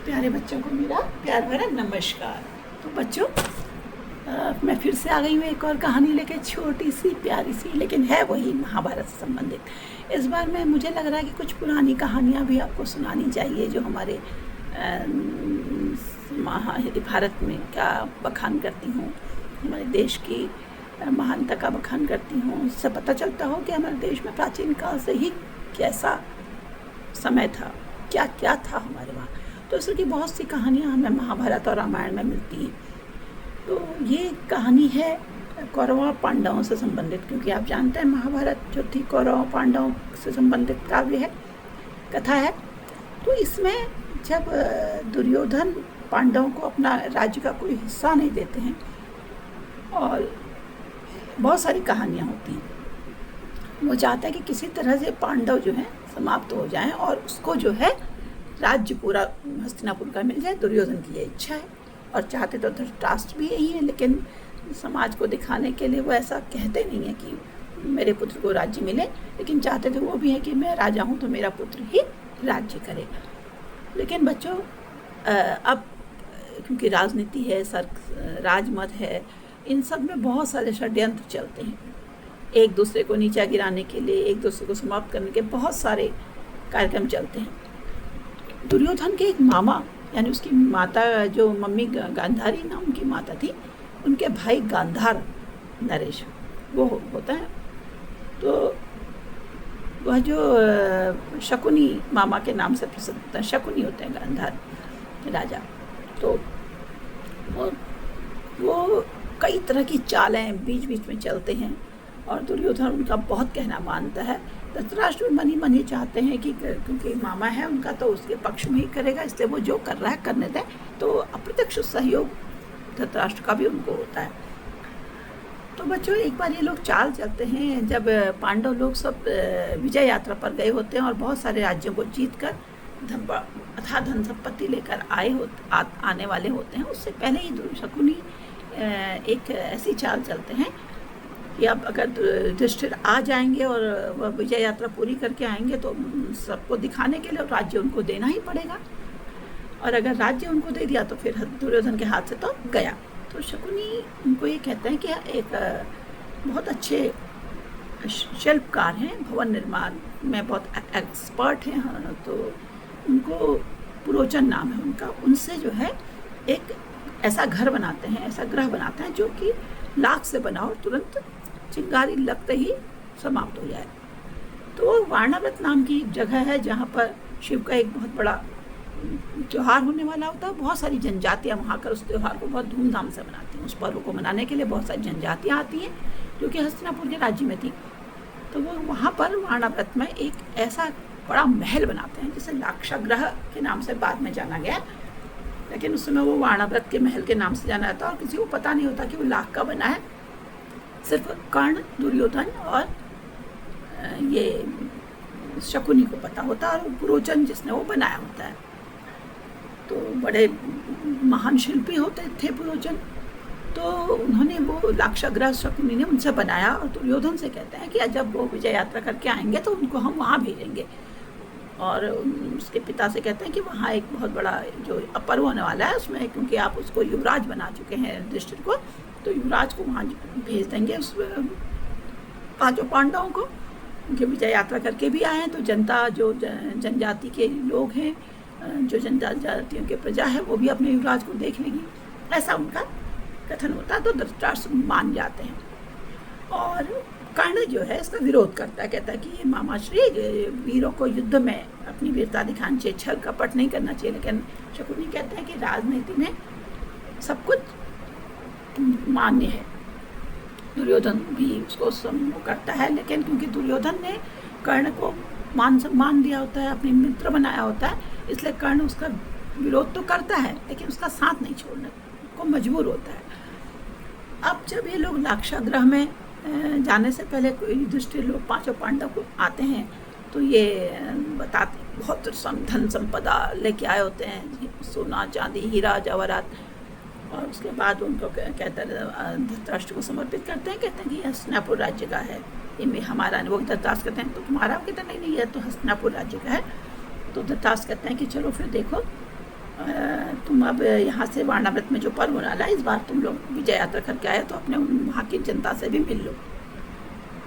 प्यारे बच्चों को मेरा प्यार भरा नमस्कार। तो बच्चों, मैं फिर से आ गई हूँ एक और कहानी लेके, छोटी सी प्यारी सी, लेकिन है वही महाभारत से संबंधित। इस बार मुझे लग रहा है कि कुछ पुरानी कहानियाँ भी आपको सुनानी चाहिए जो हमारे भारत में का बखान करती हूँ, हमारे देश की महानता का बखान करती हूँ। इससे पता चलता हो कि हमारे देश में प्राचीन काल से ही कैसा समय था, क्या क्या था हमारे वहाँ। तो इस तरह की बहुत सी कहानियाँ हमें महाभारत और रामायण में मिलती हैं। तो ये कहानी है कौरव पांडवों से संबंधित, क्योंकि आप जानते हैं महाभारत जो थी कौरव पांडवों से संबंधित काव्य है, कथा है। तो इसमें जब दुर्योधन पांडवों को अपना राज्य का कोई हिस्सा नहीं देते हैं और बहुत सारी कहानियाँ होती हैं, वो चाहता है कि किसी तरह से पांडव जो हैं समाप्त हो जाएं और उसको जो है राज्य पूरा हस्तिनापुर का मिल जाए। दुर्योधन की ये इच्छा है और चाहते तो धृतराष्ट्र भी यही है, लेकिन समाज को दिखाने के लिए वो ऐसा कहते नहीं है कि मेरे पुत्र को राज्य मिले, लेकिन चाहते तो वो भी है कि मैं राजा हूँ तो मेरा पुत्र ही राज्य करेगा। लेकिन बच्चों, अब क्योंकि राजनीति है, राजमत है, इन सब में बहुत सारे षड्यंत्र चलते हैं। एक दूसरे को नीचा गिराने के लिए, एक दूसरे को समाप्त करने के बहुत सारे कार्यक्रम चलते हैं। दुर्योधन के एक मामा, यानी उसकी माता जो मम्मी गांधारी नाम की माता थी, उनके भाई गांधार नरेश वो होता है। तो वह जो शकुनी मामा के नाम से प्रसिद्ध होता है, शकुनी होते हैं गांधार राजा। तो वो कई तरह की चालें बीच बीच में चलते हैं और दुर्योधन उनका बहुत कहना मानता है। धृतराष्ट्र भी मन ही चाहते हैं कि क्योंकि मामा है उनका तो उसके पक्ष में ही करेगा, इसलिए वो जो कर रहा है करने दें। तो अप्रत्यक्ष सहयोग धृतराष्ट्र का भी उनको होता है। तो बच्चों, एक बार ये लोग चाल चलते हैं जब पांडव लोग सब विजय यात्रा पर गए होते हैं और बहुत सारे राज्यों को जीत कर अथाह धन संपत्ति लेकर आने वाले होते हैं। उससे पहले ही शकुनी एक ऐसी चाल चलते हैं कि अब अगर युधिष्ठिर आ जाएंगे और वह विजय यात्रा पूरी करके आएंगे तो सबको दिखाने के लिए राज्य उनको देना ही पड़ेगा, और अगर राज्य उनको दे दिया तो फिर दुर्योधन के हाथ से तो गया। तो शकुनी उनको ये कहते हैं कि एक बहुत अच्छे शिल्पकार हैं, भवन निर्माण में बहुत एक्सपर्ट हैं। हाँ, तो उनको पुरोचन नाम है उनका, उनसे जो है एक ऐसा घर बनाते हैं, ऐसा ग्रह बनाते हैं जो कि लाख से बना और तुरंत चिंगारी लगते ही समाप्त हो जाए। तो वारणावत नाम की एक जगह है जहाँ पर शिव का एक बहुत बड़ा त्यौहार होने वाला होता है। बहुत सारी जनजातियाँ वहाँ कर उस त्यौहार को बहुत धूमधाम से मनाती हैं। उस पर्व को मनाने के लिए बहुत सारी जनजातियाँ आती हैं जो कि हस्तिनापुर के राज्य में थी। तो वो वहाँ पर वारणावत में एक ऐसा बड़ा महल बनाते हैं जिसे लाक्षागृह के नाम से बाद में जाना गया, लेकिन उस समय वो वारणावत के महल के नाम से जाना जाता है और किसी को पता नहीं होता कि वो लाख का बना है। सिर्फ कर्ण, दुर्योधन और ये शकुनी को पता होता है और पुरोचन जिसने वो बनाया होता है। तो बड़े महान शिल्पी होते थे पुरोचन। तो उन्होंने वो लाक्षागृह शकुनी ने उनसे बनाया और दुर्योधन से कहते हैं कि जब वो विजय यात्रा करके आएंगे तो उनको हम वहाँ भेजेंगे। और उसके पिता से कहते हैं कि वहाँ एक बहुत बड़ा जो पर्व होने वाला है उसमें, क्योंकि आप उसको युवराज बना चुके हैं युधिष्ठिर को, तो युवराज को वहाँ भेज देंगे उस पांचों पांडवों को। उनके विजय यात्रा करके भी आए हैं तो जनता, जो जनजाति के लोग हैं, जो जनजातियों के प्रजा है, वो भी अपने युवराज को देख लेंगी। ऐसा उनका कथन होता है। तो धृतराष्ट्र मान जाते हैं और कर्ण जो है इसका विरोध करता है, कहता है कि ये मामाश्री, वीरों को युद्ध में अपनी वीरता दिखानी चाहिए, छल कपट नहीं करना चाहिए। लेकिन शकुनी कहते हैं कि राजनीति में सब कुछ मान्य है। दुर्योधन भी उसको सम्मान करता है, लेकिन क्योंकि दुर्योधन ने कर्ण को मान सम्मान दिया होता है, अपनी मित्र बनाया होता है, इसलिए कर्ण उसका विरोध तो करता है लेकिन उसका साथ नहीं छोड़ने को मजबूर होता है। अब जब ये लोग लाक्षागृह में जाने से पहले युधिष्ठिर लोग पांचों पांडव को आते हैं तो ये बताते बहुत धन संपदा लेके आए होते हैं, सोना चांदी हीरा जवाहरात। और उसके बाद उनको कहते हैं, धृतराष्ट्र को समर्पित करते हैं, कहते हैं कि यह हस्तिनापुर राज्य का है, ये हमारा। वो धृतराष्ट्र कहते हैं तो तुम्हारा, कहते हैं नहीं, ये तो हस्तिनापुर राज्य का है। तो धृतराष्ट्र कहते हैं कि चलो फिर देखो तुम अब यहाँ से वारणावृत में जो पर्व होने वाला है, इस बार तुम लोग विजय यात्रा करके आए तो अपने वहाँ की जनता से भी मिल लो।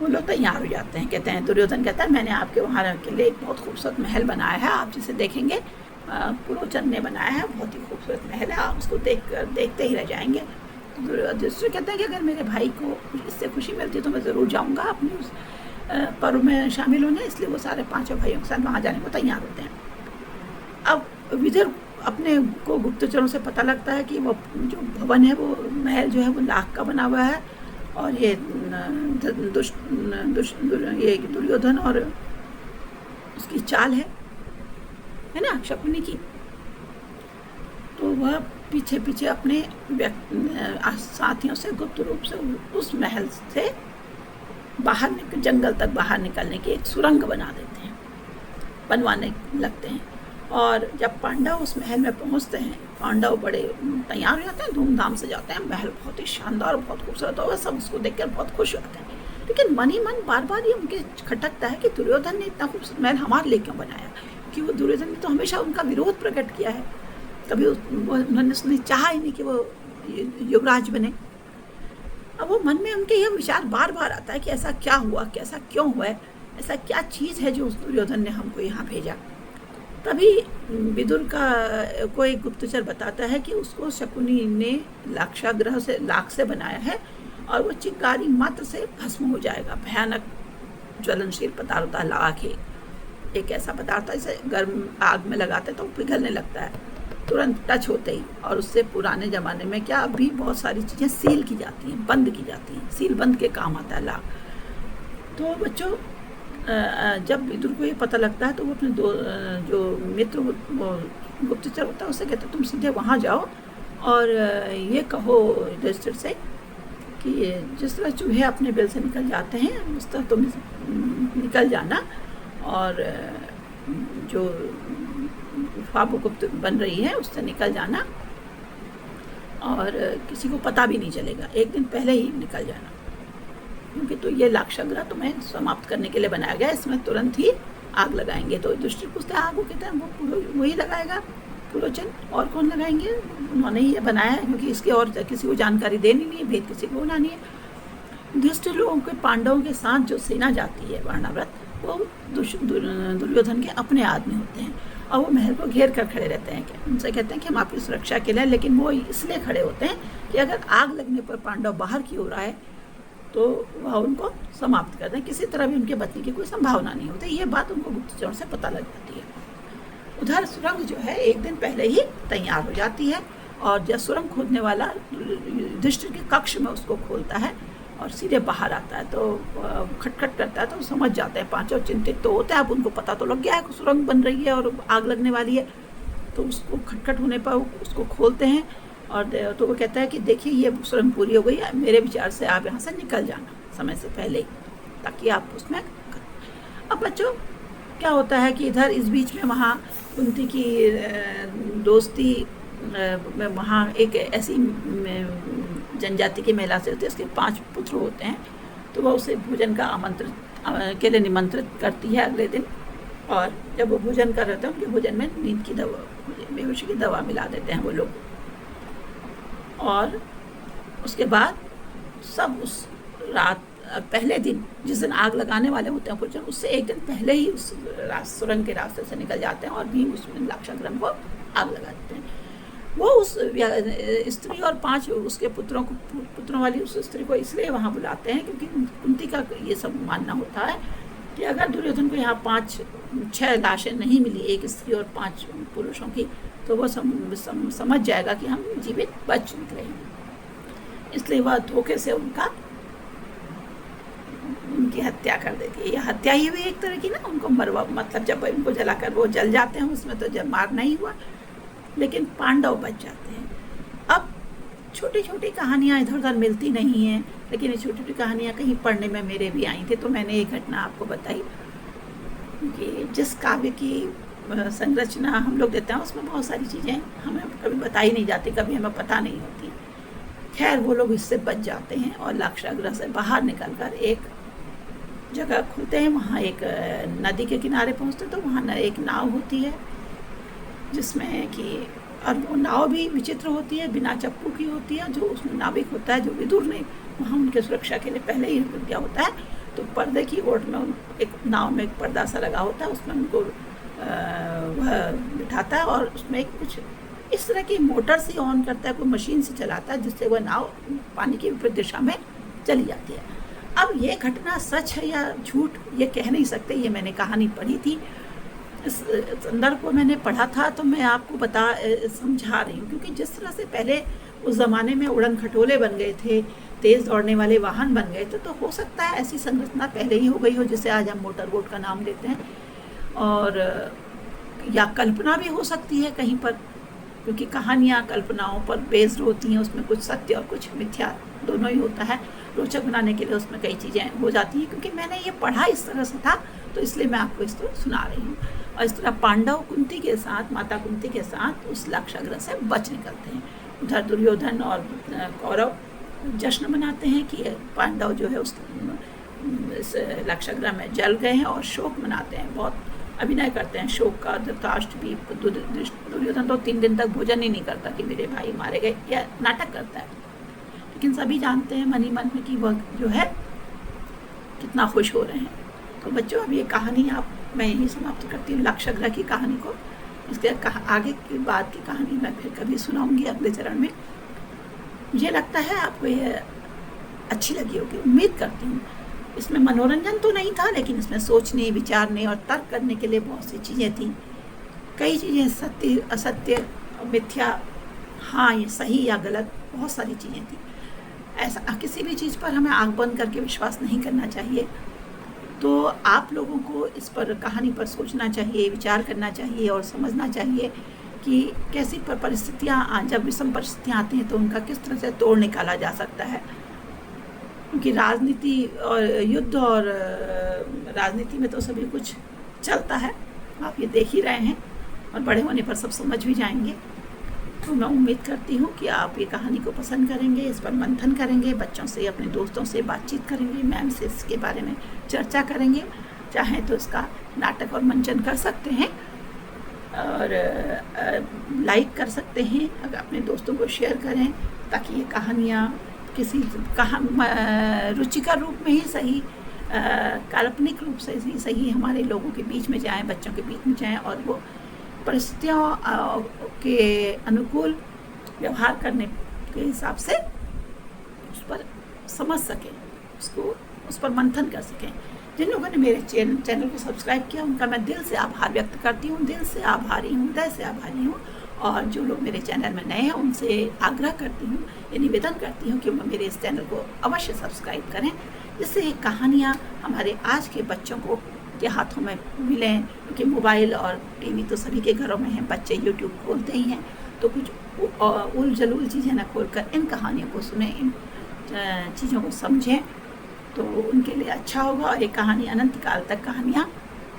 वो लोग तैयार हो जाते हैं। कहते हैं, दुर्योधन कहता है, मैंने आपके वहाँ के लिए एक बहुत खूबसूरत महल बनाया है, आप जिसे देखेंगे पुरोचन ने बनाया है, बहुत ही खूबसूरत महल है, आप उसको देखते ही रह जाएंगे। युधिष्ठिर कहते हैं कि अगर मेरे भाई को इससे खुशी मिलती है तो मैं ज़रूर जाऊँगा अपने उस पर्व में शामिल होने। इसलिए वो सारे पाँचों भाइयों के साथ वहाँ जाने को तैयार होते हैं। अब विदुर अपने को गुप्तचरों से पता लगता है कि वो जो भवन है, वो महल जो है वो लाख का बना हुआ है, और ये ये दुर्योधन और उसकी चाल है ना, शकुनी की। तो वह पीछे पीछे अपने साथियों से गुप्त रूप से उस महल से बाहर जंगल तक बाहर निकलने की एक सुरंग बनवाने लगते हैं। और जब पांडव उस महल में पहुंचते हैं, पांडव बड़े तैयार हो जाते हैं, धूमधाम से जाते हैं। महल बहुत ही शानदार, बहुत खूबसूरत होगा, सब उसको देखकर बहुत खुश होते हैं। लेकिन मन ही मन बार बार ये उनके खटकता है कि दुर्योधन ने इतना खूबसूरत महल हमारे लिए क्यों बनाया, कि वो दुर्योधन ने तो हमेशा उनका विरोध प्रकट किया है, कभी उन्होंने चाहा ही नहीं कि वो युवराज बने। अब वो मन में उनके यह विचार बार बार आता है कि ऐसा क्या हुआ, कैसा क्यों हुआ है, ऐसा क्या चीज़ है जो उस दुर्योधन ने हमको यहाँ भेजा। तभी विदुर को एक गुप्तचर बताता है कि उसको शकुनी ने लाक्षाग्रह से लाख से बनाया है, और वो चिंगारी मात्र से भस्म हो जाएगा। भयानक ज्वलनशील पदार्थ होता है लाख, एक ऐसा पदार्थ है जिसे गर्म आग में लगाते तो पिघलने लगता है तुरंत टच होते ही। और उससे पुराने ज़माने में क्या, अभी बहुत सारी चीज़ें सील की जाती हैं, बंद की जाती हैं, सील बंद के काम आता है लाख। तो बच्चों, जब विदुर को ये पता लगता है तो वो अपने जो मित्र गुप्तचर होता है उससे कहते तुम सीधे वहाँ जाओ और ये कहो युधिष्ठिर से कि जिस तरह चूहे अपने बिल से निकल जाते हैं उस तरह तुम निकल जाना, और जो ख्वाब गुप्त बन रही है उससे निकल जाना, और किसी को पता भी नहीं चलेगा, एक दिन पहले ही निकल जाना, क्योंकि तो ये लाक्षाग्रह तुम्हें समाप्त करने के लिए बनाया गया, इसमें तुरंत ही आग लगाएंगे। तो युधिष्ठिर पूछते हैं, आग वो कहते हैं वो वही लगाएगा पुरोचन, और कौन लगाएंगे, उन्होंने ही ये बनाया है, क्योंकि इसकी और किसी को जानकारी देनी नहीं है, भेद किसी को होना नहीं है। युधिष्ठिर लोगों के पांडवों के साथ जो सेना जाती है वारणावृत, वो दुर्योधन के अपने आदमी होते हैं, और वो महल को घेर कर खड़े रहते हैं। उनसे कहते हैं कि हम आपकी सुरक्षा के लिए, लेकिन वो इसलिए खड़े होते हैं कि अगर आग लगने पर पांडव बाहर की ओर आए तो वह उनको समाप्त कर दें, किसी तरह भी उनके बचने की कोई संभावना नहीं होती। ये बात उनको गुप्तचरों से पता लग जाती है। उधर सुरंग जो है एक दिन पहले ही तैयार हो जाती है, और जब सुरंग खोदने वाला युधिष्ठिर के कक्ष में उसको खोलता है और सीधे बाहर आता है, तो खटखट करता है, तो समझ जाते हैं पांचों, चिंतित तो होते हैं। अब उनको पता तो लग गया है कि सुरंग बन रही है और आग लगने वाली है, तो उसको खटखट होने पर उसको खोलते हैं, और तो वो कहता है कि देखिए ये सुरंग पूरी हो गई है, मेरे विचार से आप यहाँ से निकल जाना समय से पहले ही, ताकि आप उसमें। अब बच्चों, क्या होता है कि इधर इस बीच में वहाँ कुंती की दोस्ती में वहाँ एक ऐसी जनजाति की महिला से होती है, उसके 5 पुत्र होते हैं, तो वह उसे भोजन का आमंत्रित के लिए निमंत्रित करती है अगले दिन। और जब वो भोजन कर रहे थे, उनके भोजन में नींद की दवा, बेहोशी की दवा मिला देते हैं वो लोग, और उसके बाद सब उस रात पहले दिन जिस दिन आग लगाने वाले होते हैं भोजन, उससे एक दिन पहले ही उस सुरंग के रास्ते से निकल जाते हैं, और भीम उसमें लाक्षाग्रह को आग लगा देते हैं। वो उस स्त्री और 5 उसके पुत्रों वाली उस स्त्री को इसलिए वहाँ बुलाते हैं क्योंकि कुंती का ये सब मानना होता है कि अगर दुर्योधन को यहाँ 5-6 लाशें नहीं मिली, एक स्त्री और 5 पुरुषों की, तो वो समझ जाएगा कि हम जीवित बच निकले हैं। इसलिए वह धोखे से उनकी हत्या कर देती है। यह हत्या ही हुई एक तरह की ना, उनको मरवा, मतलब जब उनको जलाकर वो जल जाते हैं, उसमें तो जब मारना ही हुआ, लेकिन पांडव बच जाते हैं। अब छोटी छोटी कहानियाँ इधर उधर मिलती नहीं हैं, लेकिन ये छोटी छोटी कहानियाँ कहीं पढ़ने में मेरे भी आई थी, तो मैंने एक घटना आपको बताई कि जिस काव्य की संरचना हम लोग देते हैं उसमें बहुत सारी चीज़ें हमें कभी बताई नहीं जाती, कभी हमें पता नहीं होती। खैर, वो लोग इससे बच जाते हैं और लाक्षाग्रह से बाहर निकलकर एक जगह खुलते हैं, वहाँ एक नदी के किनारे पहुँचते, तो वहाँ एक नाव होती है, जिसमें कि और वो नाव भी विचित्र होती है, बिना चप्पू की होती है। जो उसमें नाविक होता है, जो विदुर ने वहाँ उनके सुरक्षा के लिए पहले ही रख दिया होता है, तो पर्दे की ओर में एक नाव में एक पर्दा सा लगा होता है, उसमें उनको वह बिठाता है और उसमें कुछ इस तरह की मोटर से ऑन करता है, कोई मशीन से चलाता है, जिससे वह नाव पानी की विपरीत दिशा में चली जाती है। अब ये घटना सच है या झूठ ये कह नहीं सकते, ये मैंने कहानी पढ़ी थी, इस संदर्भ को मैंने पढ़ा था, तो मैं आपको समझा रही हूँ। क्योंकि जिस तरह से पहले उस ज़माने में उड़न खटोले बन गए थे, तेज़ दौड़ने वाले वाहन बन गए थे, तो हो सकता है ऐसी संरचना पहले ही हो गई हो जिसे आज हम मोटर बोट का नाम देते हैं। और या कल्पना भी हो सकती है कहीं पर, क्योंकि कहानियाँ कल्पनाओं पर बेस्ड होती हैं, उसमें कुछ सत्य और कुछ मिथ्या दोनों ही होता है। रोचक बनाने के लिए उसमें कई चीज़ें हो जाती हैं। क्योंकि मैंने ये पढ़ा इस तरह से था, तो इसलिए मैं आपको इस तरह सुना रही हूँ। और इस तरह पांडव कुंती के साथ, माता कुंती के साथ उस लाक्षागृह से बच निकलते हैं। उधर दुर्योधन और कौरव जश्न मनाते हैं कि पांडव जो है उस लाक्षागृह में जल गए हैं, और शोक मनाते हैं, बहुत अभिनय करते हैं शोक का। धृतराष्ट्र भी, दुर्योधन तो 3 दिन तक भोजन ही नहीं करता कि मेरे भाई मारे गए, या नाटक करता है। लेकिन सभी जानते हैं मन ही मन में कि वह जो है कितना खुश हो रहे हैं। तो बच्चों, अब ये कहानी मैं यही समाप्त करती हूँ, लाक्षागृह की कहानी को। इसके आगे की बात की कहानी मैं फिर कभी सुनाऊंगी अगले चरण में। मुझे लगता है आपको ये अच्छी लगी होगी, उम्मीद करती हूँ। इसमें मनोरंजन तो नहीं था, लेकिन इसमें सोचने, विचारने और तर्क करने के लिए बहुत सी चीज़ें थी। कई चीज़ें सत्य, असत्य, मिथ्या, हाँ ये सही या गलत, बहुत सारी चीज़ें थी। ऐसा किसी भी चीज़ पर हमें आंख बंद करके विश्वास नहीं करना चाहिए। तो आप लोगों को इस पर, कहानी पर सोचना चाहिए, विचार करना चाहिए और समझना चाहिए कि कैसी परिस्थितियाँ, जब विषम परिस्थितियाँ आती हैं तो उनका किस तरह से तोड़ निकाला जा सकता है। क्योंकि राजनीति और युद्ध और राजनीति में तो सभी कुछ चलता है, आप ये देख ही रहे हैं, और बड़े होने पर सब समझ भी जाएंगे। तो मैं उम्मीद करती हूँ कि आप ये कहानी को पसंद करेंगे, इस पर मंथन करेंगे, बच्चों से, अपने दोस्तों से बातचीत करेंगे, मैम से इसके बारे में चर्चा करेंगे। चाहें तो इसका नाटक और मंचन कर सकते हैं, और लाइक कर सकते हैं, अगर अपने दोस्तों को शेयर करें, ताकि ये कहानियाँ किसी रुचिकर रूप में ही सही, काल्पनिक रूप से ही सही हमारे लोगों के बीच में जाएं, बच्चों के बीच में जाएं, और वो परिस्थितियों के अनुकूल व्यवहार करने के हिसाब से उस पर समझ सकें, उस पर मंथन कर सकें। जिन लोगों ने मेरे चैनल को सब्सक्राइब किया, उनका मैं दिल से आभार व्यक्त करती हूँ, दिल से आभारी हूँ, हृदय से आभारी हूँ। और जो लोग मेरे चैनल में नए हैं, उनसे आग्रह करती हूँ, ये निवेदन करती हूँ कि वो मेरे इस चैनल को अवश्य सब्सक्राइब करें, जिससे ये कहानियाँ हमारे आज के बच्चों को के हाथों में मिलें। क्योंकि मोबाइल और टीवी तो सभी के घरों में हैं, बच्चे यूट्यूब खोलते ही हैं, तो कुछ उल जलूल चीज़ें न खोलकर इन कहानियों को सुने, इन चीज़ों को समझें, तो उनके लिए अच्छा होगा। और ये कहानी अनंत काल तक, कहानियाँ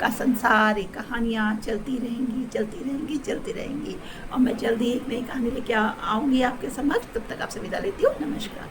का संसार, ये कहानियाँ चलती रहेंगी, चलती रहेंगी, चलती रहेंगी। और मैं जल्दी एक नई कहानी लेके आऊँगी आपके समक्ष। तब तक आपसे विदा लेती हूँ, नमस्कार।